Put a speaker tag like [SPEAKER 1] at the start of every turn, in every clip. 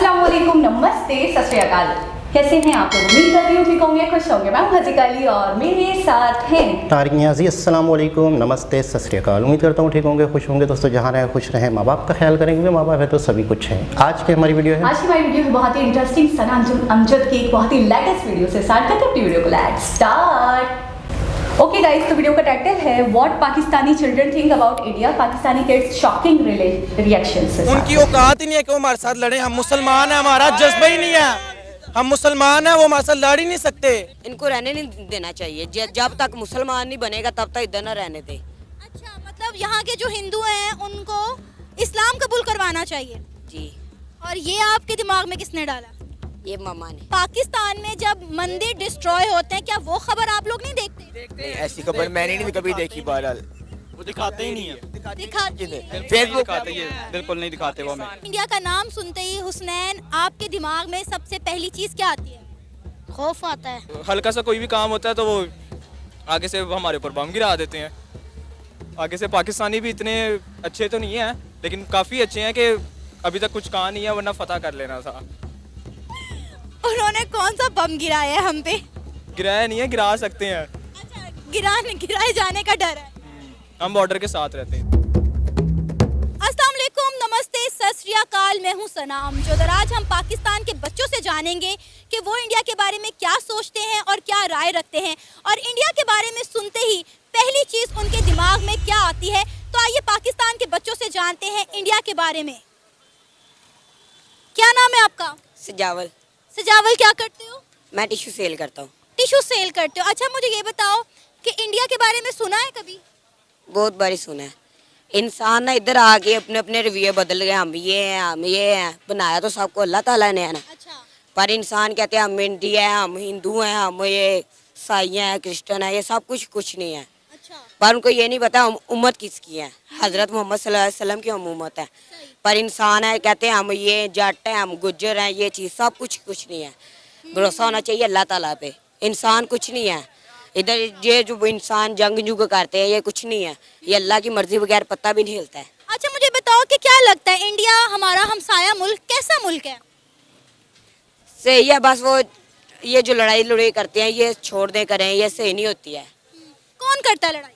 [SPEAKER 1] अस्सलाम वालेकुम, नमस्ते, सत श्री अकाल। कैसे हैं आप लोग? उम्मीद करती हूँ ठीक होंगे, खुश होंगे। मैं हज़ीक अली और मेरे साथ हैं
[SPEAKER 2] तारिक नियाज़ी। अस्सलाम वालेकुम, नमस्ते, सत श्री अकाल। उम्मीद करता हूँ ठीक होंगे, खुश होंगे। दोस्तों जहाँ रहें खुश रहें, माँ बाप का ख्याल करेंगे। माँ बाप है तो सभी कुछ है। आज की हमारी वीडियो है
[SPEAKER 1] बहुत ही इंटरेस्टिंग सना अमजद की एक बहुत ही लेटेस्ट वीडियो से स्टार्ट करते हैं अपनी वीडियो को। Let's start. ओके गाइस, तो वीडियो का टाइटल है what Pakistani children think about India, Pakistani kids shocking reactions.
[SPEAKER 3] उनकी औकात ही नहीं है कि वो हमारे साथ लड़े। हम मुसलमान हैं, हमारा जज्बा ही नहीं है। हम मुसलमान हैं, वो हमारे साथ लड़ ही नहीं सकते।
[SPEAKER 4] इनको रहने नहीं देना चाहिए। जब तक मुसलमान नहीं बनेगा तब तक इधर न रहने दे।
[SPEAKER 5] अच्छा, मतलब यहाँ के जो हिंदू हैं उनको इस्लाम कबूल करवाना चाहिए
[SPEAKER 4] जी।
[SPEAKER 5] और ये आपके दिमाग में किसने डाला?
[SPEAKER 4] ये मामा ने।
[SPEAKER 5] पाकिस्तान में जब मंदिर डिस्ट्रॉय होते हैं, क्या वो खबर आप लोग नहीं देखते?
[SPEAKER 3] ऐसी खबर मैंने नहीं कभी देखी। बहरहाल वो दिखाते ही नहीं है।
[SPEAKER 5] दिखाते
[SPEAKER 3] दिखाते ही बिल्कुल नहीं दिखाते वो हमें।
[SPEAKER 5] इंडिया का नाम सुनते ही हुसनैन, आपके दिमाग में सबसे पहली चीज क्या आती है? खौफ आता है।
[SPEAKER 6] हल्का सा कोई भी काम होता है तो वो आगे से हमारे ऊपर बम गिरा देते हैं। आगे से पाकिस्तानी भी इतने अच्छे तो नहीं हैं, लेकिन काफ़ी अच्छे हैं कि अभी तक कुछ कहा नहीं है, वरना फतह कर लेना था।
[SPEAKER 5] उन्होंने कौन सा बम गिराया है हम पे?
[SPEAKER 6] गिराया नहीं है, गिरा सकते हैं।
[SPEAKER 5] अच्छा, गिराए जाने का डर है।
[SPEAKER 6] हम बॉर्डर के साथ रहते हैं।
[SPEAKER 5] अस्सलाम वालेकुम, नमस्ते, सत श्री अकाल। मैं हूँ सना अमजद और आज हम पाकिस्तान के बच्चों से जानेंगे कि वो इंडिया के बारे में क्या सोचते हैं और क्या राय रखते हैं, और इंडिया के बारे में सुनते ही पहली चीज़ उनके दिमाग में क्या आती है। तो आइए पाकिस्तान के बच्चों से जानते हैं इंडिया के बारे में। क्या नाम है आपका?
[SPEAKER 4] सजावल।
[SPEAKER 5] सजावल, क्या करते हो?
[SPEAKER 4] मैं टिश्यू सेल करता हूँ।
[SPEAKER 5] टिश्यू सेल करते हो। अच्छा, मुझे ये बताओ कि इंडिया के बारे में सुना है कभी?
[SPEAKER 4] बहुत बारी सुना है। इंसान ना इधर आके अपने अपने रवैये बदल गए। हम ये हैं। बनाया तो सबको अल्लाह ताला ने है ना।
[SPEAKER 5] अच्छा।
[SPEAKER 4] पर इंसान कहते हैं हम इंडिया हैं, हम हिंदू हैं, हम ये ईसाई हैं, क्रिश्चियन हैं। ये सब कुछ नहीं है।
[SPEAKER 5] अच्छा।
[SPEAKER 4] पर उनको ये नहीं पता हम उम्मत किसकी है। हजरत मोहम्मद सल्लल्लाहु अलैहि वसल्लम की हम उम्मत है। पर इंसान है, कहते हैं हम ये जट हैं, हम गुज्जर हैं। ये चीज़ सब कुछ नहीं है। भरोसा होना चाहिए अल्लाह ताला पे। इंसान कुछ नहीं है इधर। ये जो इंसान जंग जुग करते हैं ये कुछ नहीं है। ये अल्लाह की मर्जी बगैर पत्ता भी नहीं हिलता है।
[SPEAKER 5] अच्छा, मुझे बताओ कि क्या लगता है इंडिया हमारा हमसाया मुल्क कैसा मुल्क है?
[SPEAKER 4] सही है, बस वो ये जो लड़ाई करते हैं ये छोड़ दे करें, ये सही नहीं होती है।
[SPEAKER 5] कौन करता है लड़ाई?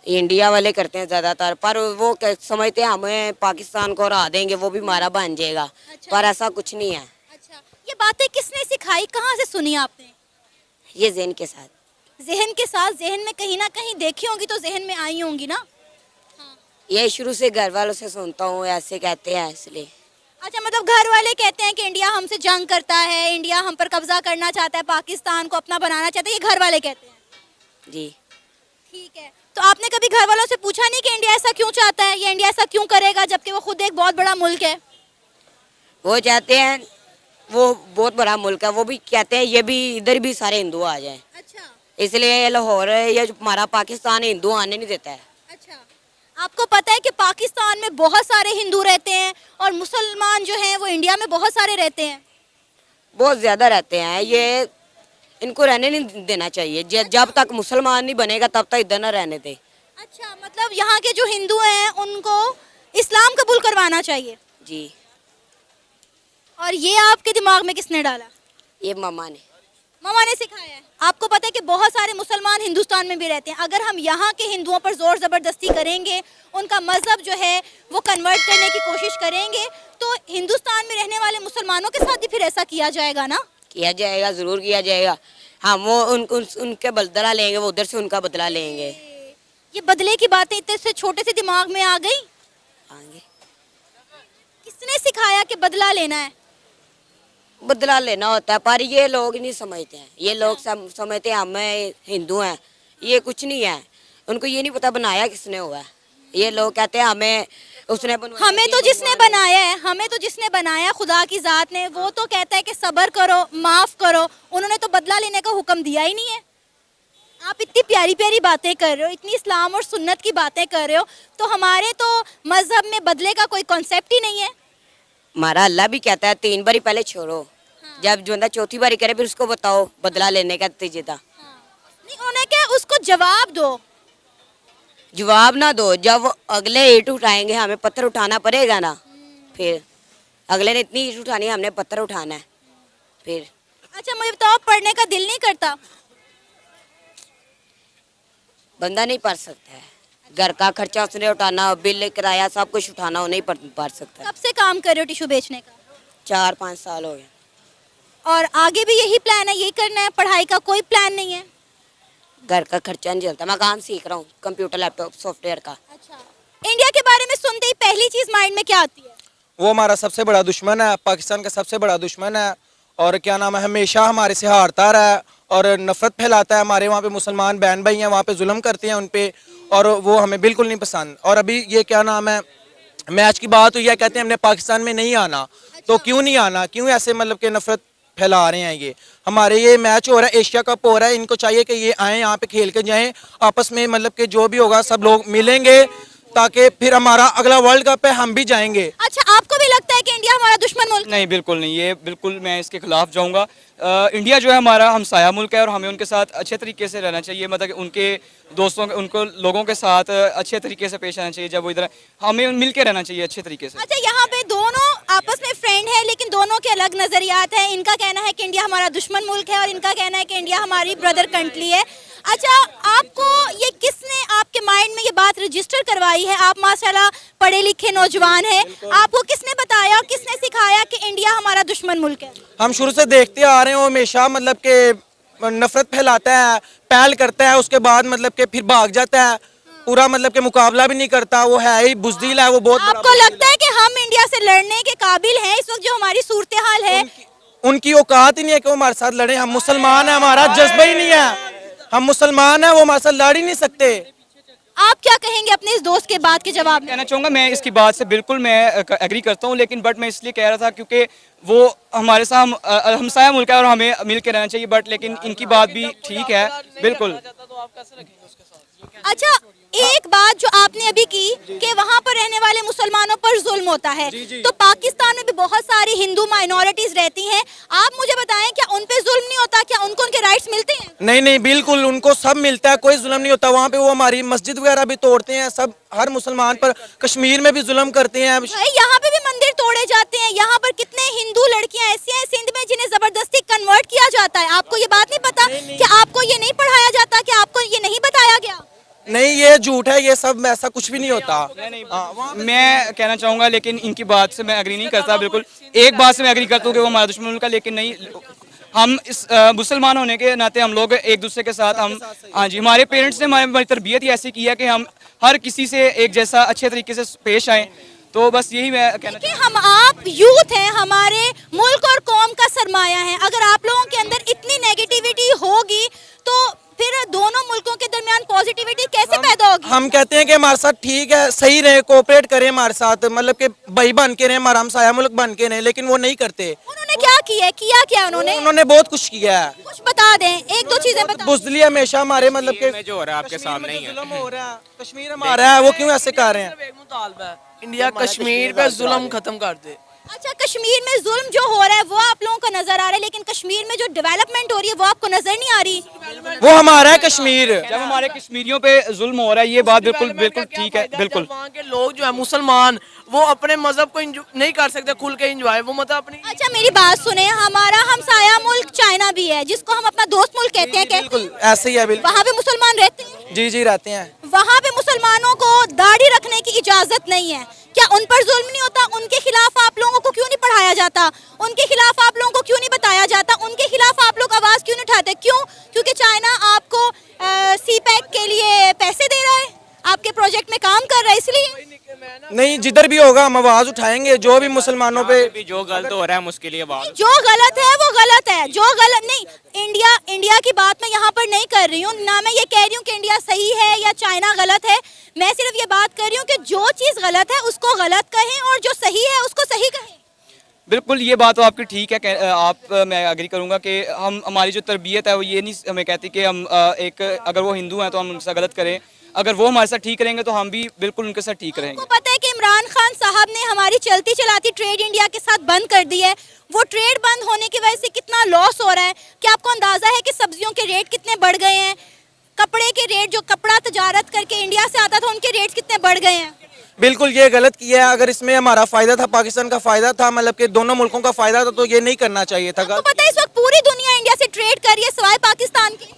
[SPEAKER 4] इंडिया वाले करते हैं ज़्यादातर। पर वो समझते हैं हमें पाकिस्तान को हरा देंगे, वो भी हमारा बन जाएगा।
[SPEAKER 5] अच्छा।
[SPEAKER 4] पर ऐसा कुछ नहीं है।
[SPEAKER 5] अच्छा, ये बातें किसने सिखाई, कहाँ से सुनी आपने?
[SPEAKER 4] ये ज़हन के साथ।
[SPEAKER 5] जहन के साथ? जहन में कहीं ना कहीं देखी होंगी तो जहन में आई होंगी ना।
[SPEAKER 4] ये शुरू से घर वालों से सुनता हूँ, ऐसे कहते हैं इसलिए।
[SPEAKER 5] अच्छा, मतलब घर वाले कहते हैं कि इंडिया हमसे जंग करता है, इंडिया हम पर कब्जा करना चाहता है, पाकिस्तान को अपना बनाना चाहता है, ये घर वाले कहते हैं?
[SPEAKER 4] जी।
[SPEAKER 5] ठीक है, तो आपने कभी घर वालों से पूछा नहीं कि इंडिया ऐसा क्यों चाहता है या इंडिया ऐसा क्यों करेगा, जबकि वो खुद एक बहुत बड़ा मुल्क है?
[SPEAKER 4] वो चाहते हैं, वो बहुत बड़ा मुल्क है, वो भी कहते हैं ये भी इधर भी सारे हिंदू आ जाएं।
[SPEAKER 5] अच्छा।
[SPEAKER 4] इसलिए लाहौर ये जो हमारा पाकिस्तान हिंदू आने नहीं देता है।
[SPEAKER 5] अच्छा, आपको पता है कि पाकिस्तान में बहुत सारे हिंदू रहते हैं और मुसलमान जो हैं वो इंडिया में बहुत सारे रहते हैं?
[SPEAKER 4] बहुत ज़्यादा रहते हैं। ये इनको रहने नहीं देना चाहिए। जब तक मुसलमान नहीं बनेगा तब तक इधर न रहने दे।
[SPEAKER 5] अच्छा, मतलब यहाँ के जो हिंदू हैं उनको इस्लाम कबूल करवाना चाहिए।
[SPEAKER 4] जी।
[SPEAKER 5] और ये आपके दिमाग में किसने डाला?
[SPEAKER 4] ये मामा ने।
[SPEAKER 5] मामा ने सिखाया है। आपको पता है कि बहुत सारे मुसलमान हिंदुस्तान में भी रहते हैं। अगर हम यहाँ के हिंदुओं पर जोर ज़बरदस्ती करेंगे, उनका मज़हब जो है वो कन्वर्ट करने की कोशिश करेंगे, तो हिंदुस्तान में रहने वाले मुसलमानों के साथ भी फिर ऐसा किया जाएगा ना?
[SPEAKER 4] किया जाएगा, ज़रूर किया जाएगा। हम वो उनके बदला लेंगे, वो उधर से उनका बदला लेंगे।
[SPEAKER 5] ये बदले की बातें इतने से छोटे से दिमाग में आ गई?
[SPEAKER 4] आगे
[SPEAKER 5] किसने सिखाया कि बदला लेना है?
[SPEAKER 4] बदला लेना होता है, पर ये लोग नहीं समझते हैं। ये लोग समझते हैं हम हिंदू हैं। ये कुछ नहीं है। उनको ये नहीं पता बनाया किसने हुआ है। ये लोग कहते हैं हमें उसने बनवाया।
[SPEAKER 5] हमें तो जिसने बनाया है, हमें तो जिसने बनाया खुदा की ज़ात ने, वो तो कहता है कि सब्र करो, माफ़ करो। उन्होंने तो बदला लेने का हुक्म दिया ही नहीं है। आप इतनी प्यारी प्यारी बातें कर रहे हो, इतनी इस्लाम और सुन्नत की बातें कर रहे हो, तो हमारे तो मजहब में बदले का कोई कॉन्सेप्ट ही नहीं है।
[SPEAKER 4] हमारा अल्लाह भी कहता है 3 बारी पहले छोड़ो। हाँ। जब जो बंदा चौथी बारी करे फिर उसको बताओ बदला लेने का तरीका।
[SPEAKER 5] हाँ। नहीं, उन्हें क्या, उसको जवाब दो।
[SPEAKER 4] जवाब ना दो, जब अगले ईंट उठाएंगे हमें पत्थर उठाना पड़ेगा ना। फिर अगले ने इतनी ईंट उठानी है, हमने पत्थर उठाना है फिर।
[SPEAKER 5] अच्छा मुझे बताओ, पढ़ने का दिल नहीं करता?
[SPEAKER 4] बंदा नहीं पढ़ सकता है, घर का खर्चा उसने उठाना, बिल किराया सब कुछ उठाना, वो नहीं पढ़ सकता है।
[SPEAKER 5] कब से काम कर रहे हो टिश्यू बेचने का?
[SPEAKER 4] 4-5 साल हो गए।
[SPEAKER 5] और आगे भी यही प्लान है, ये करना है? पढ़ाई का कोई प्लान नहीं है?
[SPEAKER 4] घर का खर्चा नहीं चलता, मैं काम सीख रहा हूँ कंप्यूटर लैपटॉप सॉफ्टवेयर का।
[SPEAKER 5] अच्छा, इंडिया के बारे में सुनते ही पहली चीज माइंड में क्या आती है?
[SPEAKER 3] वो हमारा सबसे बड़ा दुश्मन है, पाकिस्तान का सबसे बड़ा दुश्मन है। और क्या नाम है, हमेशा हमारे से हारता रहा है और नफरत फैलाता है। हमारे वहाँ पे मुसलमान बहन भाई हैं, वहाँ पे जुल्म करते हैं उन पे, और वो हमें बिल्कुल नहीं पसंद। और अभी ये क्या नाम है, मैच की बात हुई है, कहते हैं हमने पाकिस्तान में नहीं आना। तो क्यों नहीं आना, क्यों ऐसे मतलब कि नफरत फैला रहे हैं? ये हमारे ये मैच हो रहा है, एशिया कप हो रहा है, इनको चाहिए कि ये आएँ यहाँ पे खेल के जाएँ आपस में, मतलब कि जो भी होगा सब लोग मिलेंगे ताकि फिर हमारा अगला वर्ल्ड कप है हम भी जाएंगे।
[SPEAKER 5] अच्छा, आपको भी लगता है कि इंडिया हमारा दुश्मन मुल्क?
[SPEAKER 7] नहीं, बिल्कुल नहीं, ये बिल्कुल मैं इसके खिलाफ जाऊंगा। इंडिया जो है हमारा हमसाया मुल्क है और हमें उनके साथ अच्छे तरीके से रहना चाहिए, मतलब कि उनके दोस्तों उनको लोगों के साथ अच्छे तरीके से पेश आना चाहिए। जब वो इधर, हमें मिल के रहना चाहिए अच्छे तरीके से।
[SPEAKER 5] अच्छा, यहाँ पे दोनों आपस में फ्रेंड है लेकिन दोनों के अलग नजरियात हैं। इनका कहना है कि इंडिया हमारा दुश्मन मुल्क है और इनका कहना है कि इंडिया हमारी ब्रदर कंट्री है। अच्छा, आपको ये किसने आपके माइंड में ये बात रजिस्टर करवाई है? आप माशाल्लाह पढ़े लिखे नौजवान हैं, आपको किसने बताया और किसने सिखाया कि इंडिया हमारा दुश्मन मुल्क है?
[SPEAKER 3] हम शुरू से देखते आ रहे हैं, वो हमेशा मतलब कि नफरत फैलाता है, पहल करता है, उसके बाद मतलब कि फिर भाग जाता है, पूरा मतलब कि मुकाबला भी नहीं करता। वो है ही बुज़दिल है, वो बहुत बड़ा
[SPEAKER 5] आपको लगता है कि हम इंडिया से लड़ने के काबिल हैं इस वक्त जो हमारी सूरत हाल है?
[SPEAKER 3] उनकी औकात ही नहीं है कि वो हमारे साथ लड़े। हम मुसलमान हैं, हमारा जज्बा ही नहीं है, हम मुसलमान हैं, वो हमारे साथ लड़ ही नहीं सकते।
[SPEAKER 5] आप क्या कहेंगे अपने इस दोस्त के बात के जवाब में?
[SPEAKER 7] कहना चाहूँगा, मैं इसकी बात से बिल्कुल मैं एग्री करता हूँ, लेकिन बट मैं इसलिए कह रहा था क्योंकि वो हमारे साथ हमसाया मुल्क है और हमें मिल के रहना चाहिए। बट लेकिन इनकी बात भी ठीक है, बिल्कुल।
[SPEAKER 5] अच्छा, एक बात जो आपने अभी की कि वहाँ पर रहने वाले मुसलमानों पर जुल्म होता है, तो पाकिस्तान में भी बहुत सारी हिंदू माइनॉरिटीज रहती हैं। आप मुझे बताएं, क्या उन पे जुल्म नहीं होता? क्या उनको उनके राइट्स मिलते हैं?
[SPEAKER 3] नहीं नहीं, बिल्कुल उनको सब मिलता है, कोई जुल्म नहीं होता। वहाँ पे वो हमारी मस्जिद वगैरह भी तोड़ते हैं, सब हर मुसलमान पर। कश्मीर में भी जुल्म करते हैं।
[SPEAKER 5] यहाँ पे भी मंदिर तोड़े जाते हैं। यहाँ पर कितने हिंदू लड़कियां ऐसी हैं सिंध में जिन्हें जबरदस्ती कन्वर्ट किया जाता है। आपको ये बात नहीं पता? कि आपको ये नहीं पढ़ाया जाता? कि आपको ये नहीं बताया गया?
[SPEAKER 3] नहीं, ये झूठ है, ये सब ऐसा कुछ भी नहीं होता।
[SPEAKER 7] मैं कहना चाहूँगा, लेकिन इनकी बात से मैं एग्री नहीं करता बिल्कुल। एक बात से मैं एग्री करता हूँ कि वो हमारा दुश्मन मुल्क है, लेकिन नहीं, हम इस मुसलमान होने के नाते हम लोग एक दूसरे के साथ हम, हाँ जी, हमारे पेरेंट्स ने हमारी तरबियत ही ऐसी की है कि हम हर किसी से एक जैसा अच्छे तरीके से पेश आएँ। तो बस यही मैं कहना
[SPEAKER 5] कि हम आप यूथ हैं, हमारे मुल्क और कौम का सरमाया है। अगर आप लोगों के अंदर इतनी नेगेटिविटी होगी तो फिर दोनों मुल्कों के दरमियान पॉजिटिविटी कैसे पैदा होगी?
[SPEAKER 3] हम कहते हैं कि हमारे साथ ठीक है, सही रहे, कोऑपरेट करें हमारे साथ, मतलब कि भाई बन के रहे, हमारा हमसाया मुल्क बन के रहे, लेकिन वो नहीं करते।
[SPEAKER 5] उन्होंने क्या किया? किया क्या उन्होंने?
[SPEAKER 3] बहुत कुछ किया है।
[SPEAKER 5] कुछ बता दें, एक दो चीजें बता।
[SPEAKER 3] बुज़दिली हमेशा हमारे मतलब के
[SPEAKER 6] जो हो रहा है आपके सामने ही है।
[SPEAKER 3] जुल्म हो रहा है, कश्मीर हमारा है, वो क्यों ऐसे कर रहे हैं?
[SPEAKER 8] इंडिया कश्मीर पे जुल्म खत्म कर दे।
[SPEAKER 5] अच्छा, कश्मीर में जुल्म जो हो रहा है वो आप लोगों को नजर आ रहा है, लेकिन कश्मीर में जो डेवलपमेंट हो रही है वो आपको नजर नहीं आ रही?
[SPEAKER 3] वो हमारा है कश्मीर।
[SPEAKER 7] जब हमारे कश्मीरियों पे जुल्म हो रहा है, ये बात बिल्कुल बिल्कुल ठीक है, बिल्कुल।
[SPEAKER 8] वहाँ के लोग जो है मुसलमान, वो अपने मजहब को नहीं कर सकते खुल के एंजॉय, वो मतलब अपनी।
[SPEAKER 5] अच्छा, मेरी बात सुने, हमारा हमसाया मुल्क चाइना भी है जिसको हम अपना दोस्त मुल्क कहते हैं।
[SPEAKER 3] बिल्कुल ऐसे ही है, बिल्कुल।
[SPEAKER 5] वहाँ पे मुसलमान रहते हैं?
[SPEAKER 3] जी जी, रहते हैं।
[SPEAKER 5] वहाँ पे मुसलमानों को दाढ़ी रखने की इजाजत नहीं है। क्या उन पर जुल्म नहीं होता? उनके खिलाफ आप लोगों को क्यों नहीं पढ़ाया जाता? उनके खिलाफ आप लोगों को क्यों नहीं बताया जाता? उनके खिलाफ आप लोग आवाज क्यों नहीं उठाते? क्यों? क्योंकि चाइना आपको CPEC के लिए पैसे दे रहा है, आपके प्रोजेक्ट में काम कर रहा है, इसलिए।
[SPEAKER 3] नहीं, जिधर भी होगा हम आवाज उठाएंगे, जो भी मुसलमानों पे
[SPEAKER 6] जो गलत हो रहा है उसके लिए बात।
[SPEAKER 5] जो गलत है वो गलत है, जो गलत नहीं। इंडिया की बात मैं यहाँ पर नहीं कर रही हूँ, ना मैं ये कह रही हूँ कि इंडिया सही है या चाइना गलत है। मैं सिर्फ ये बात कर रही हूँ कि जो चीज़ गलत है उसको गलत कहें और जो सही है उसको सही कहें।
[SPEAKER 7] बिल्कुल, ये बात तो आपकी ठीक है। मैं एग्री करूंगा कि हमारी जो तरबियत है वो ये नहीं हमें कहती कि हम अगर वो हिंदू हैं तो हम उनसे गलत करें। अगर वो हमारे साथ ठीक रहेंगे तो हम भी बिल्कुल उनके साथ ठीक रहेंगे।
[SPEAKER 5] आपको पता है कि इमरान खान साहब ने हमारी चलती चलाती ट्रेड इंडिया के साथ बंद कर दी है। वो ट्रेड बंद होने की वजह से कितना लॉस हो रहा है। क्या आपको अंदाजा है कि सब्जियों के रेट कितने बढ़ गए हैं? कपड़े के रेट, जो कपड़ा तजारत करके इंडिया से आता था, उनके रेट कितने बढ़ गए हैं?
[SPEAKER 3] बिल्कुल ये गलत किया है। अगर इसमें हमारा फायदा था, पाकिस्तान का फायदा था, मतलब कि दोनों मुल्कों का फायदा था, तो ये नहीं करना चाहिए था।
[SPEAKER 5] आपको पता है इस वक्त पूरी दुनिया इंडिया से ट्रेड कर रही है सिवाय पाकिस्तान के।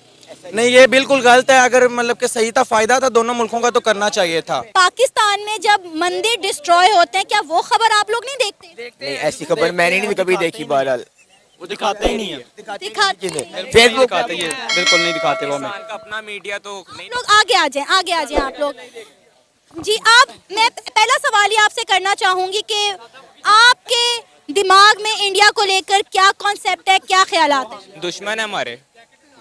[SPEAKER 3] नहीं, ये बिल्कुल गलत है। अगर मतलब कि सही था, फायदा था दोनों मुल्कों का, तो करना चाहिए था।
[SPEAKER 5] पाकिस्तान में जब मंदिर डिस्ट्रॉय होते हैं, क्या वो खबर आप लोग नहीं देखते?
[SPEAKER 8] नहीं, ऐसी खबर मैंने नहीं कभी देखी। बहरहाल
[SPEAKER 6] वो दिखाते ही नहीं है,
[SPEAKER 5] दिखाते
[SPEAKER 8] फेसबुक
[SPEAKER 6] दिखाते ये बिल्कुल नहीं दिखाते वो हमें।
[SPEAKER 7] अपना मीडिया तो
[SPEAKER 5] आप लोग आगे आ जाएं, आगे आ जाएं आप लोग। जी आप, मैं पहला सवाल ये आपसे करना चाहूंगी कि आपके दिमाग में इंडिया को लेकर क्या कॉन्सेप्ट है, क्या ख्यालात हैं?
[SPEAKER 7] दुश्मन है हमारे,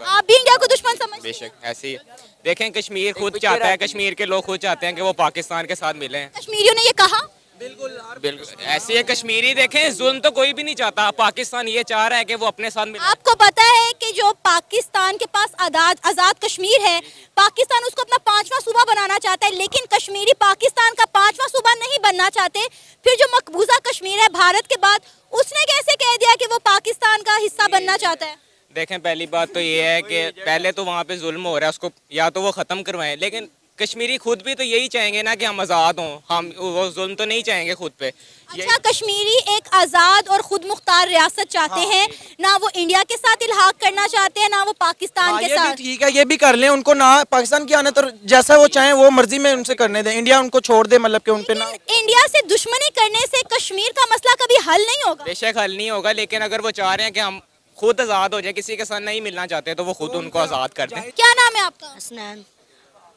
[SPEAKER 5] आप भी इंडिया को दुश्मन समझते हैं?
[SPEAKER 7] बेशक ऐसे ही देखें। कश्मीर खुद चाहता है, कश्मीर के लोग खुद चाहते हैं कि वो पाकिस्तान के साथ मिलें।
[SPEAKER 5] कश्मीरियों ने ये कहा?
[SPEAKER 7] बिल्कुल ऐसे ही कश्मीरी देखें, जुल्म तो कोई भी नहीं चाहता, पाकिस्तान ये चाह रहा है कि वो अपने साथ मिले।
[SPEAKER 5] आपको पता है कि जो पाकिस्तान के पास आजाद कश्मीर है, पाकिस्तान उसको अपना 5वां सूबा बनाना चाहता है, लेकिन कश्मीरी पाकिस्तान का 5वां सूबा नहीं बनना चाहते। फिर जो मकबूजा कश्मीर है भारत के बाद, उसने कैसे कह दिया कि वो पाकिस्तान का हिस्सा बनना चाहता है?
[SPEAKER 7] देखें, पहली बात तो ये है कि पहले तो वहाँ पे जुल्म हो रहा है, उसको या तो वो ख़त्म करवाएं, लेकिन कश्मीरी खुद भी तो यही चाहेंगे ना कि हम आज़ाद हों, हम वो जुल्म तो नहीं चाहेंगे खुद पे।
[SPEAKER 5] अच्छा, कश्मीरी एक आज़ाद और खुद मुख्तार रियासत चाहते हैं, ना वो इंडिया के साथ इल्हाक करना चाहते हैं, ना वो पाकिस्तान के
[SPEAKER 3] ये भी
[SPEAKER 5] साथ।
[SPEAKER 3] ठीक है, ये भी कर लें, उनको ना पाकिस्तान की आने, तो जैसा वो चाहें वो मर्जी में उनसे करने दें। इंडिया उनको छोड़ दे, मतलब कि उन पे ना।
[SPEAKER 5] इंडिया से दुश्मनी करने से कश्मीर का मसला कभी हल नहीं होगा।
[SPEAKER 7] बेशक हल नहीं होगा, लेकिन अगर वो चाह रहे हैं कि हम खुद आज़ाद हो जाए, किसी के साथ नहीं मिलना चाहते, तो वो खुद उनको आज़ाद कर दें।
[SPEAKER 5] क्या नाम है आपका?
[SPEAKER 4] हसनैन।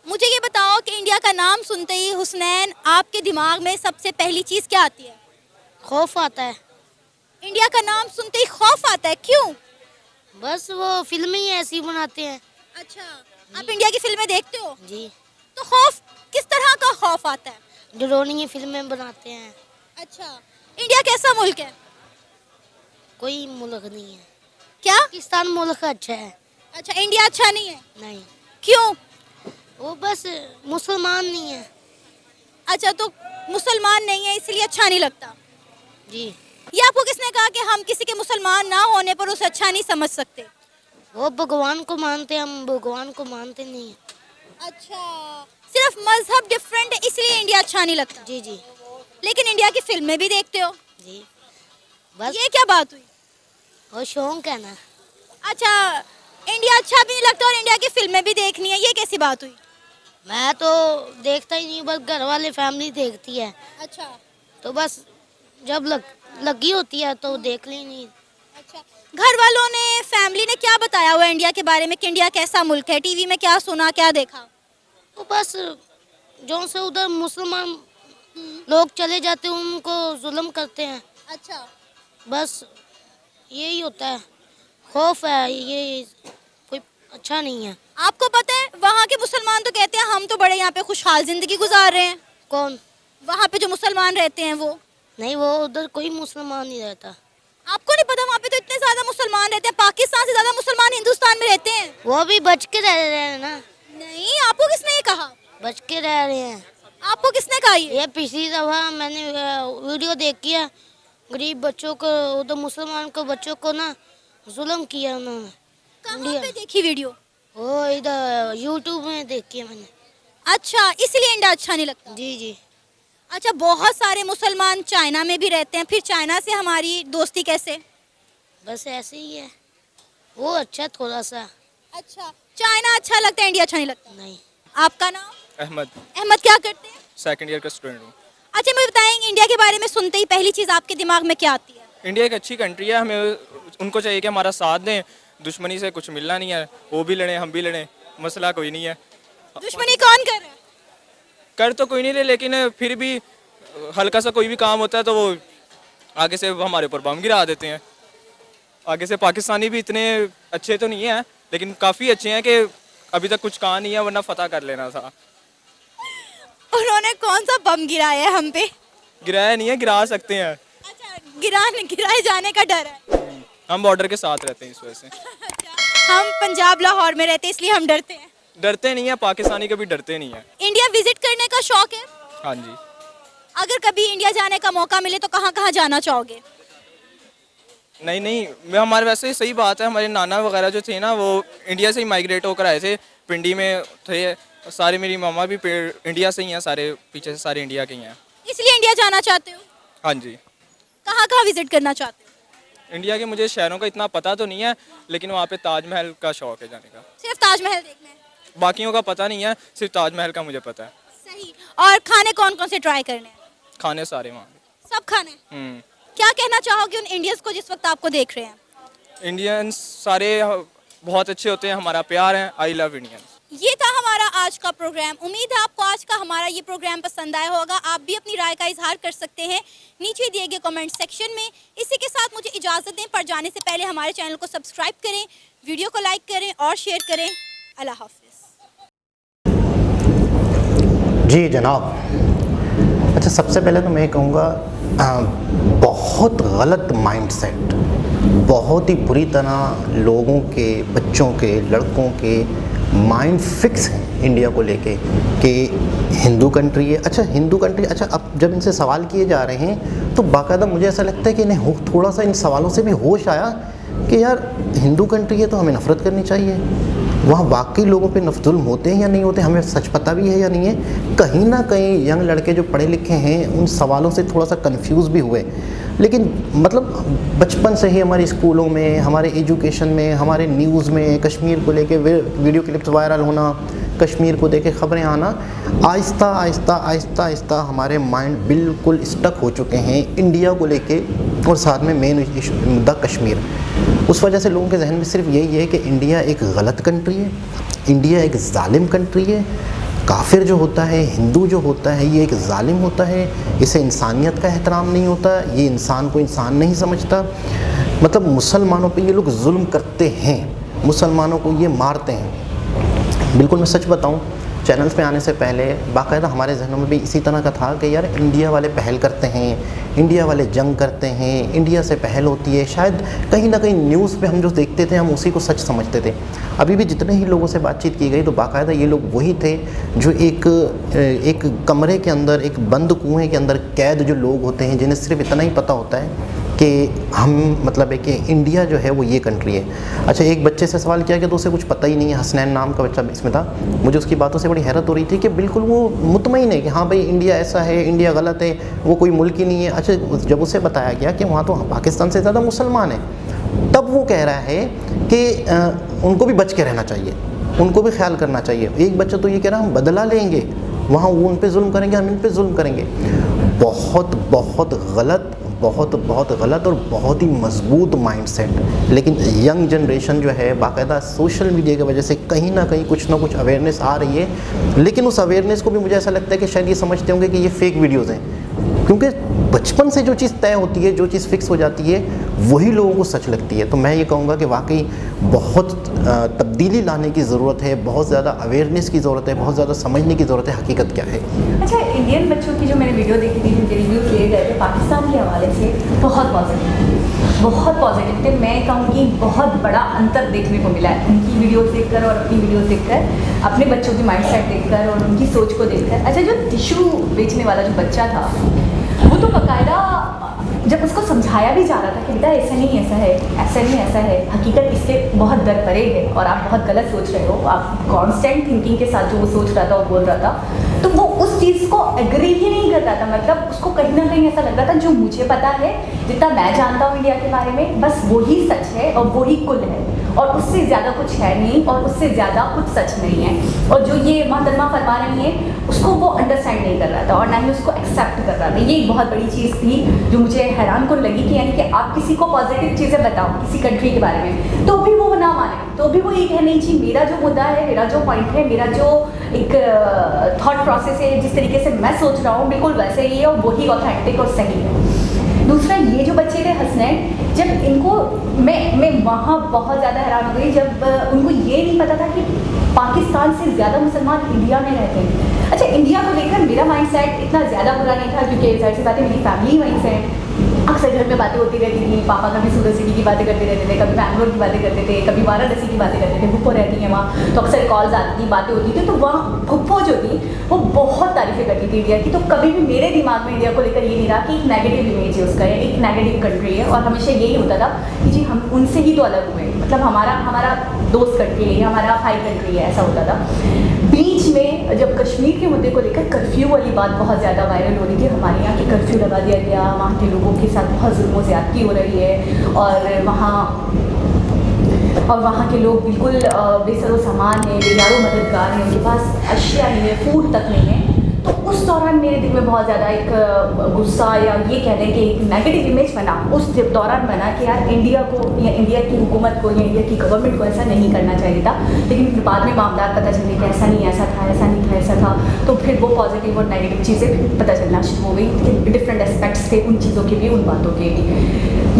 [SPEAKER 5] मुझे ये बताओ कि इंडिया का नाम सुनते ही हुसनैन, आपके दिमाग में सबसे पहली चीज क्या आती है?
[SPEAKER 9] खौफ आता है।
[SPEAKER 5] इंडिया का नाम सुनते ही खौफ आता है, क्यों?
[SPEAKER 9] बस वो फिल्में ही ऐसी बनाते हैं।
[SPEAKER 5] अच्छा, आप इंडिया की फिल्में देखते हो,
[SPEAKER 9] जी,
[SPEAKER 5] तो खौफ किस तरह का खौफ आता है?
[SPEAKER 9] डरावनी फिल्में बनाते हैं।
[SPEAKER 5] अच्छा, इंडिया कैसा मुल्क है?
[SPEAKER 9] कोई मुल्क नहीं है।
[SPEAKER 5] क्या?
[SPEAKER 9] पाकिस्तान मुल्क अच्छा है।
[SPEAKER 5] अच्छा, इंडिया अच्छा नहीं है,
[SPEAKER 9] नहीं,
[SPEAKER 5] क्यों?
[SPEAKER 9] वो बस मुसलमान नहीं है।
[SPEAKER 5] अच्छा, तो मुसलमान नहीं है इसलिए अच्छा नहीं लगता।
[SPEAKER 9] जी,
[SPEAKER 5] ये आपको किसने कहा कि हम किसी के मुसलमान ना होने पर उसे अच्छा नहीं समझ सकते?
[SPEAKER 9] वो भगवान को मानते हैं, हम भगवान को मानते नहीं है।
[SPEAKER 5] अच्छा, सिर्फ मजहब डिफरेंट है इसलिए इंडिया अच्छा नहीं लगता।
[SPEAKER 9] जी जी
[SPEAKER 5] लेकिन इंडिया की फिल्में भी देखते हो,
[SPEAKER 9] जी, बस
[SPEAKER 5] ये क्या बात हुई?
[SPEAKER 9] वो शौक है ना।
[SPEAKER 5] अच्छा, इंडिया अच्छा भी नहीं लगता और इंडिया की फिल्में भी देखनी है, ये कैसी बात हुई?
[SPEAKER 9] मैं तो देखता ही नहीं, बस घर वाले फैमिली देखती है,
[SPEAKER 5] अच्छा
[SPEAKER 9] तो बस जब लगी होती है तो देख ली नहीं।
[SPEAKER 5] अच्छा, घर वालों ने, फैमिली ने क्या बताया हुआ इंडिया के बारे में कि इंडिया कैसा मुल्क है? टीवी में क्या सुना, क्या देखा?
[SPEAKER 9] तो बस जो से उधर मुसलमान लोग चले जाते हैं उनको जुल्म करते हैं,
[SPEAKER 5] अच्छा,
[SPEAKER 9] बस यही होता है। खौफ है, ये कोई अच्छा नहीं है।
[SPEAKER 5] आपको पता है वहाँ के मुसलमान तो कहते हैं हम तो बड़े यहाँ पे खुशहाल जिंदगी गुजार रहे हैं।
[SPEAKER 9] कौन?
[SPEAKER 5] वहाँ पे जो मुसलमान रहते हैं वो।
[SPEAKER 9] नहीं, वो उधर कोई मुसलमान नहीं रहता।
[SPEAKER 5] आपको नहीं पता? वहाँ पे तो इतने ज्यादा मुसलमान रहते हैं, पाकिस्तान से ज्यादा मुसलमान हिंदुस्तान में रहते हैं।
[SPEAKER 9] वो भी बच के रह रहे हैं ना।
[SPEAKER 5] नहीं, आपको किसने ये कहा?
[SPEAKER 9] बच के रह रहे हैं।
[SPEAKER 5] आपको किसने कहा ये?
[SPEAKER 9] पिछली दफा मैंने वीडियो देखी है, गरीब बच्चों को, उधर मुसलमान को बच्चों को ना जुल्म किया उन्होंने।
[SPEAKER 5] कहाँ पे देखी वीडियो?
[SPEAKER 9] वो इधर यूट्यूब में देखी है मैंने।
[SPEAKER 5] अच्छा, इसलिए इंडिया अच्छा नहीं लगता।
[SPEAKER 9] जी जी।
[SPEAKER 5] अच्छा, बहुत सारे मुसलमान चाइना में भी रहते हैं, फिर चाइना से हमारी दोस्ती कैसे?
[SPEAKER 9] बस ऐसे ही है, वो अच्छा थोड़ा सा।
[SPEAKER 5] अच्छा, चाइना अच्छा लगता है, इंडिया अच्छा नहीं लगता?
[SPEAKER 9] नहीं।
[SPEAKER 5] आपका नाम?
[SPEAKER 6] अहमद,
[SPEAKER 5] अहमद, क्या करते हैं?
[SPEAKER 6] सेकंड ईयर का स्टूडेंट हूँ।
[SPEAKER 5] अच्छा, मुझे बताएंगे इंडिया के बारे में सुनते ही पहली चीज आपके दिमाग में क्या आती है?
[SPEAKER 6] इंडिया एक अच्छी कंट्री है, हमें उनको चाहिए कि हमारा साथ दें। दुश्मनी से कुछ मिलना नहीं है, वो भी लड़ें हम भी लड़ें, मसला कोई नहीं है।
[SPEAKER 5] दुश्मनी कौन कर रहा है?
[SPEAKER 6] कर तो कोई नहीं रहे, लेकिन फिर भी हल्का सा कोई भी काम होता है तो वो आगे से हमारे ऊपर बम गिरा देते हैं। आगे से पाकिस्तानी भी इतने अच्छे तो नहीं हैं, लेकिन काफ़ी अच्छे हैं कि अभी तक कुछ कहा नहीं है, वरना फतह कर लेना था।
[SPEAKER 5] उन्होंने कौन सा बम गिराया है हम पे?
[SPEAKER 6] गिराया नहीं है, गिरा सकते हैं।
[SPEAKER 5] अच्छा, गिराए जाने का डर है।
[SPEAKER 6] हम बॉर्डर के साथ रहते हैं इस वजह से।
[SPEAKER 5] हम पंजाब लाहौर में रहते हैं इसलिए हम डरते हैं।
[SPEAKER 6] डरते नहीं है, पाकिस्तानी कभी डरते नहीं है।
[SPEAKER 5] इंडिया विजिट करने का शौक है?
[SPEAKER 6] हाँ जी।
[SPEAKER 5] अगर कभी इंडिया जाने का मौका मिले तो कहाँ कहाँ जाना चाहोगे?
[SPEAKER 6] नहीं, मैं हमारे वैसे सही बात है, हमारे नाना वगैरह जो थे ना वो इंडिया से ही माइग्रेट होकर आए थे, पिंडी में थे, और सारे मेरी मामा भी इंडिया से ही हैं, सारे पीछे से सारे इंडिया के ही हैं।
[SPEAKER 5] इसलिए इंडिया जाना चाहते हो?
[SPEAKER 6] हाँ जी।
[SPEAKER 5] कहाँ कहाँ विजिट करना चाहते हो?
[SPEAKER 6] इंडिया के मुझे शहरों का इतना पता तो नहीं है, लेकिन वहाँ पे ताजमहल का शौक है जाने का।
[SPEAKER 5] सिर्फ ताजमहल देखना है?
[SPEAKER 6] बाकियों का पता नहीं है, सिर्फ ताजमहल का मुझे पता है।
[SPEAKER 5] सही। और खाने कौन कौन से ट्राई करने हैं?
[SPEAKER 6] खाने सारे वहाँ के।
[SPEAKER 5] सब खाने? क्या कहना चाहोगे उन इंडियंस को जिस वक्त आपको देख रहे हैं?
[SPEAKER 6] इंडियंस सारे बहुत अच्छे होते हैं, हमारा प्यार है। I love Indians.
[SPEAKER 5] ये था हमारा आज का प्रोग्राम। उम्मीद है आपको आज का हमारा ये प्रोग्राम पसंद आया होगा। आप भी अपनी राय का इजहार कर सकते हैं नीचे दिए गए कमेंट सेक्शन में। इसी के साथ मुझे इजाज़त दें, पर जाने से पहले हमारे चैनल को सब्सक्राइब करें, वीडियो को लाइक करें और शेयर करें। अल्लाह हाफिज़।
[SPEAKER 2] जी जनाब, अच्छा सबसे पहले तो मैं कहूँगा बहुत गलत माइंडसेट, बहुत ही बुरी तरह लोगों के, बच्चों के, लड़कों के माइंड फिक्स हैं इंडिया को लेके कि हिंदू कंट्री है। अच्छा हिंदू कंट्री, अच्छा अब जब इनसे सवाल किए जा रहे हैं तो बाकायदा मुझे ऐसा लगता है कि इन्हें थोड़ा सा इन सवालों से भी होश आया कि यार हिंदू कंट्री है तो हमें नफ़रत करनी चाहिए। वहाँ वाकई लोगों पे जुल्म होते हैं या नहीं होते, हमें सच पता भी है या नहीं है। कहीं ना कहीं यंग लड़के जो पढ़े लिखे हैं उन सवालों से थोड़ा सा कंफ्यूज भी हुए, लेकिन मतलब बचपन से ही हमारे स्कूलों में, हमारे एजुकेशन में, हमारे न्यूज़ में कश्मीर को लेके वीडियो क्लिप्स वायरल होना, कश्मीर को देखे खबरें आना, आहिस्ता आहिस्ता आहिस्ता आहिस्ता हमारे माइंड बिल्कुल स्टक हो चुके हैं इंडिया को लेके, और साथ में मेन मुद्दा कश्मीर। उस वजह से लोगों के जहन में सिर्फ यही है कि इंडिया एक गलत कंट्री है, इंडिया एक जालिम कंट्री है, काफिर जो होता है, हिंदू जो होता है, ये एक जालिम होता है, इसे इंसानियत का एहतराम नहीं होता, ये इंसान को इंसान नहीं समझता। मतलब मुसलमानों पे ये लोग जुल्म करते हैं, मुसलमानों को ये मारते हैं। बिल्कुल मैं सच बताऊं, चैनल्स पे आने से पहले बाकायदा हमारे जहनों में भी इसी तरह का था कि यार इंडिया वाले पहल करते हैं, इंडिया वाले जंग करते हैं, इंडिया से पहल होती है। शायद कहीं ना कहीं न्यूज़ पे हम जो देखते थे हम उसी को सच समझते थे। अभी भी जितने ही लोगों से बातचीत की गई तो बाकायदा ये लोग वही थे जो एक कमरे के अंदर, एक बंद कुएँ के अंदर कैद जो लोग होते हैं, जिन्हें सिर्फ इतना ही पता होता है कि हम मतलब है कि इंडिया जो है वो ये कंट्री है। अच्छा एक बच्चे से सवाल किया कि तो उसे कुछ पता ही नहीं है, हसनैन नाम का बच्चा इसमें था। मुझे उसकी बातों से बड़ी हैरत हो रही थी कि बिल्कुल वो मुतमईन है कि हाँ भाई इंडिया ऐसा है, इंडिया गलत है, वो कोई मुल्क ही नहीं है। अच्छा जब उसे बताया गया कि वहाँ तो पाकिस्तान से ज़्यादा मुसलमान हैं, तब वो कह रहा है कि उनको भी बच के रहना चाहिए, उनको भी ख्याल करना चाहिए। एक बच्चा तो ये कह रहा है हम बदला लेंगे, वहाँ वो उन पर जुल्म करेंगे, हम इन पर जुल्म करेंगे। बहुत बहुत गलत, बहुत बहुत गलत और बहुत ही मजबूत माइंडसेट। लेकिन यंग जनरेशन जो है बाकायदा सोशल मीडिया की वजह से कहीं ना कुछ अवेयरनेस आ रही है, लेकिन उस अवेयरनेस को भी मुझे ऐसा लगता है कि शायद ये समझते होंगे कि ये फेक वीडियोज़ हैं, क्योंकि बचपन से जो चीज़ तय होती है, जो चीज़ फिक्स हो जाती है, वही लोगों को सच लगती है। तो मैं ये कहूँगा कि वाकई बहुत तब्दीली लाने की ज़रूरत है, बहुत ज़्यादा अवेयरनेस की ज़रूरत है, बहुत ज़्यादा समझने की ज़रूरत है हकीकत क्या है।
[SPEAKER 1] अच्छा इंडियन बच्चों की जो मैंने वीडियो देखी थी, जिनके रिव्यूज़ लिए गए थे पाकिस्तान के हवाले से, बहुत पॉजिटिव थे। मैं कहूँगी बहुत बड़ा अंतर देखने को मिला है उनकी वीडियोस देखकर और अपनी वीडियोस देखकर, अपने बच्चों की माइंडसेट देखकर और उनकी सोच को देखकर। अच्छा जो टिशू बेचने वाला जो बच्चा था, वो तो बाकायदा जब उसको समझाया भी जा रहा था कि बेटा ऐसा नहीं ऐसा है, ऐसा नहीं ऐसा है, हकीकत इससे बहुत दर परे है और आप बहुत गलत सोच रहे हो, आप कॉन्स्टेंट थिंकिंग के साथ जो वो सोच रहा था, वो बोल रहा था, तो वो उस चीज़ को एग्री ही नहीं कर रहा था। मतलब उसको कहीं ना कहीं ऐसा लग रहा था जो मुझे पता है, जितना मैं जानता हूँ इंडिया के बारे में, बस वही सच है और वही कुल है, और उससे ज़्यादा कुछ है नहीं और उससे ज़्यादा कुछ सच नहीं है। और जो ये मोहतरमा फरमा रही है उसको वो अंडरस्टैंड नहीं कर रहा था और ना ही उसको एक्सेप्ट कर रहा था। ये एक बहुत बड़ी चीज़ थी जो मुझे हैरान कुन लगी कि यानी कि आप किसी को पॉजिटिव चीज़ें बताओ किसी कंट्री के बारे में, तो भी वो ना माने, तो भी वो ये कहे नहीं जी मेरा जो मुद्दा है, मेरा जो पॉइंट है, मेरा जो एक थॉट प्रोसेस है, जिस तरीके से मैं सोच रहा हूँ बिल्कुल वैसे ही है और वही ऑथेंटिक और सही है। दूसरा ये जो बच्चे थे हसनैन, जब इनको मैं वहाँ बहुत ज़्यादा हैरान हो गई जब उनको ये नहीं पता था कि पाकिस्तान से ज़्यादा मुसलमान इंडिया में रहते हैं। अच्छा इंडिया को लेकर मेरा माइंडसेट इतना ज़्यादा बुरा नहीं था, क्योंकि जाहिर सी बात है मेरी फैमिली वहीं से है, अक्सर घर में बातें होती रहती थी, पापा कभी सूरत सिटी की बातें करते रहते थे, कभी बैंगलोर की बातें करते थे, कभी वाराणसी की बातें करते थे, फुप्पो रहती हैं वहाँ, तो अक्सर कॉल्स आती थी, बातें होती थी, तो वहाँ फुप्पो जो थी वो बहुत तारीफ़ें करती थी इंडिया की। तो कभी भी मेरे दिमाग में इंडिया को लेकर ये नहीं रहा कि एक नेगेटिव इमेज है उसका, या एक नेगेटिव कंट्री है, और हमेशा यही होता था कि जी हम उनसे ही तो अलग हुए, मतलब हमारा दोस्त कंट्री है, हमारा भाई कंट्री है, ऐसा होता था। बीच में जब कश्मीर के मुद्दे को लेकर कर्फ्यू वाली बात बहुत ज़्यादा वायरल हो रही थी, हमारे यहाँ के कर्फ्यू लगा दिया गया, वहाँ के लोगों के साथ बहुत जुल्म ज़्यादती हो रही है, और वहाँ के लोग बिल्कुल बेसरो सामान है, बेगारो मददगार हैं, उनके पास अशिया नहीं है, फूड तक नहीं है। तो उस दौरान मेरे दिल में बहुत ज़्यादा एक गुस्सा, या ये कह लें कि एक नेगेटिव इमेज बना, उस दौरान बना कि यार इंडिया को या इंडिया की हुकूमत को या इंडिया की गवर्नमेंट को ऐसा नहीं करना चाहिए था। लेकिन फिर बाद में मामला पता चलने कि ऐसा नहीं, ऐसा था, ऐसा नहीं था, ऐसा था, तो फिर वो पॉजिटिव और नेगेटिव चीज़ें पता चलना शुरू हो गई कि डिफरेंट एस्पेक्ट्स थे उन चीज़ों के भी, उन बातों के भी।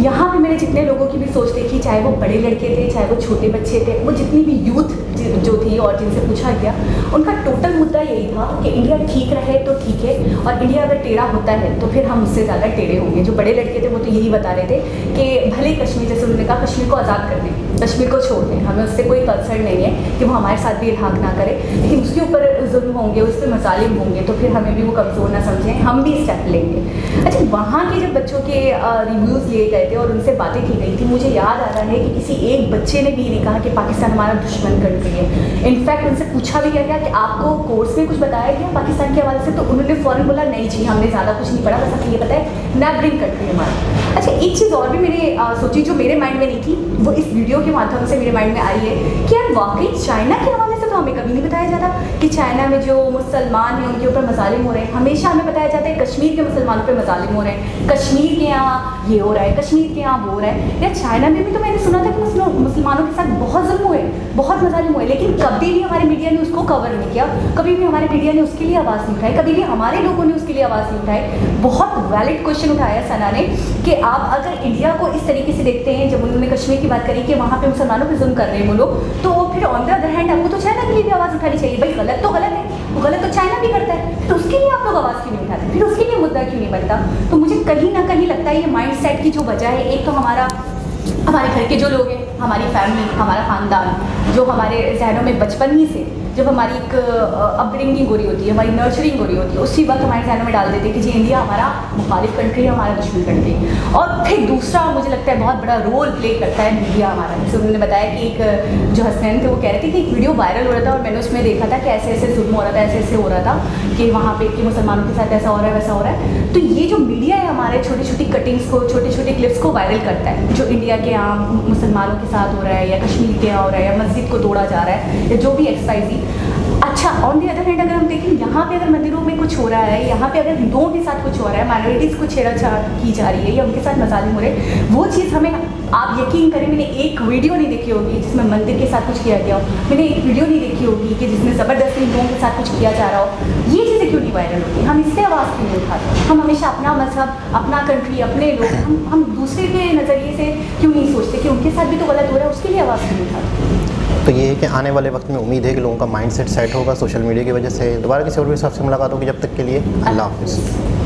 [SPEAKER 1] यहाँ पे मैंने जितने लोगों की भी सोच देखी, चाहे वो बड़े लड़के थे, चाहे वो छोटे बच्चे थे, वो जितनी भी यूथ जो थी और जिनसे पूछा गया, उनका टोटल मुद्दा यही था कि इंडिया ठीक रहे तो ठीक है, और इंडिया अगर टेढ़ा होता है तो फिर हम उससे ज़्यादा टेढ़े होंगे। जो बड़े लड़के थे वो तो यही बता रहे थे कि भले कश्मीर, जैसे उन्होंने कहा, कश्मीर को आज़ाद कर दें, कश्मीर को छोड़ दें, हमें उससे कोई कंसर्न नहीं है कि वो हमारे साथ भी इल्हाक ना करे, लेकिन उसके ऊपर जुल्म होंगे, उस पर मजालिम होंगे, तो फिर हमें भी वो कमज़ोर ना समझें, हम भी स्टेप लेंगे। अच्छा, वहाँ के जब बच्चों के रिव्यूज़ लिए गए थे और उनसे बातें की गई थी, मुझे याद आ रहा है कि किसी एक बच्चे ने भी नहीं कहा कि पाकिस्तान हमारा दुश्मन कंट्री है। इनफैक्ट उनसे पूछा भी गया कि आपको कोर्स में कुछ बताया गया पाकिस्तान के हवाले से, तो उन्होंने फ़ौरन बोला नहीं जी, हमने ज़्यादा कुछ नहीं पढ़ा, बस हमें ये पता है नेबरिंग कंट्री हमारा। अच्छा, एक चीज़ और भी मैंने सोची जो मेरे माइंड में नहीं थी, वो इस वीडियो के माध्यम से मेरे माइंड में आई है कि यार वाकई चाइना के हवाले से तो हमें कभी नहीं बताया जाता कि चाइना में जो मुसलमान हैं उनके ऊपर मजालिम हो रहे हैं। हमेशा हमें बताया जाता है कश्मीर के मुसलमानों पर मजालिम हो रहे हैं, कश्मीर के यहाँ ये हो रहा है, कश्मीर के यहाँ वो हो रहा है। या चाइना में भी तो मैंने सुना था कि मुसलमानों के साथ बहुत जुल्म हुए, बहुत मजालिम हुए, लेकिन कभी भी हमारे मीडिया ने उसको कवर नहीं किया, कभी भी हमारे मीडिया ने उसके लिए आवाज़ नहीं उठाई, कभी भी हमारे लोगों ने उसके लिए आवाज़ नहीं उठाई। बहुत वैलिड क्वेश्चन उठाया सना ने कि आप अगर इंडिया को इस तरीके से देखते हैं, जब उन्होंने कश्मीर की बात करी कि वहाँ पे मुसलमानों पर जुल्म कर रहे हैं वो लोग, तो फिर ऑन द अदर हैंड आपको तो चाइना के लिए भी आवाज़ उठानी चाहिए। भाई गलत तो गलत है, वो गलत तो चाइना भी करता है, तो उसके लिए आप लोग आवाज़ क्यों नहीं उठाते, फिर उसके लिए मुद्दा क्यों नहीं बनता। तो मुझे कहीं ना कहीं लगता है ये माइंड सेट की जो वजह है, एक तो हमारे घर के जो लोग हैं, हमारी फैमिली, हमारा ख़ानदान, जो हमारे जहनों में बचपन ही से जब हमारी एक अपब्रिंगिंग हो रही होती है, हमारी नर्चरिंग हो रही होती है, उसी वक्त हमारे जहनों में डाल देते हैं कि जी इंडिया हमारा मुखालिफ कंट्री है, हमारा दुश्मन कंट्री। और फिर दूसरा मुझे लगता है बहुत बड़ा रोल प्ले करता है मीडिया हमारा। जैसे उन्होंने बताया कि एक जो हसनैन थे वो कह रहे थे कि एक वीडियो वायरल हो रहा था और मैंने उसमें देखा था कि ऐसे ऐसे जुल्म हो रहा था, ऐसे ऐसे हो रहा था कि वहाँ पे कि मुसलमानों के साथ ऐसा हो रहा है, वैसा हो रहा है। तो ये जो मीडिया है हमारे छोटी छोटी कटिंग्स को, छोटे छोटे क्लिप्स को वायरल करता है, जो इंडिया के यहाँ मुसलमानों के साथ हो रहा है, या कश्मीर के यहाँ हो रहा है, या मस्जिद को तोड़ा जा रहा है, या जो भी एक्सरसाइज। अच्छा, ऑन दी अदर हैंड अगर हम देखें यहाँ पे अगर मंदिरों में कुछ हो रहा है, यहाँ पे अगर हिंदुओं के साथ कुछ हो रहा है, माइनॉरिटीज़ को छेड़छाड़ की जा रही है, या उनके साथ मजालिम हो रहे हैं, वो चीज़ हमें, आप यकीन करें मैंने एक वीडियो नहीं देखी होगी जिसमें मंदिर के साथ कुछ किया गया हो, मैंने एक वीडियो नहीं देखी होगी कि जिसमें ज़बरदस्ती हिंदुओं के साथ कुछ किया जा रहा हो। ये चीज़ें क्यों नहीं वायरल होती, हम इससे आवाज़ क्यों नहीं उठाते? हम हमेशा अपना मजहब, अपना कंट्री, अपने लोग, हम दूसरे के नज़रिए से क्यों नहीं सोचते कि उनके साथ भी तो गलत हो रहा है, उसके लिए आवाज़ क्यों नहीं उठाते?
[SPEAKER 2] तो ये है कि आने वाले वक्त में उम्मीद है कि लोगों का माइंडसेट सेट होगा सोशल मीडिया की वजह से। दोबारा किसी और भी हिसाब से मुलाकात होगी, जब तक के लिए अल्लाह हाफ़िज़।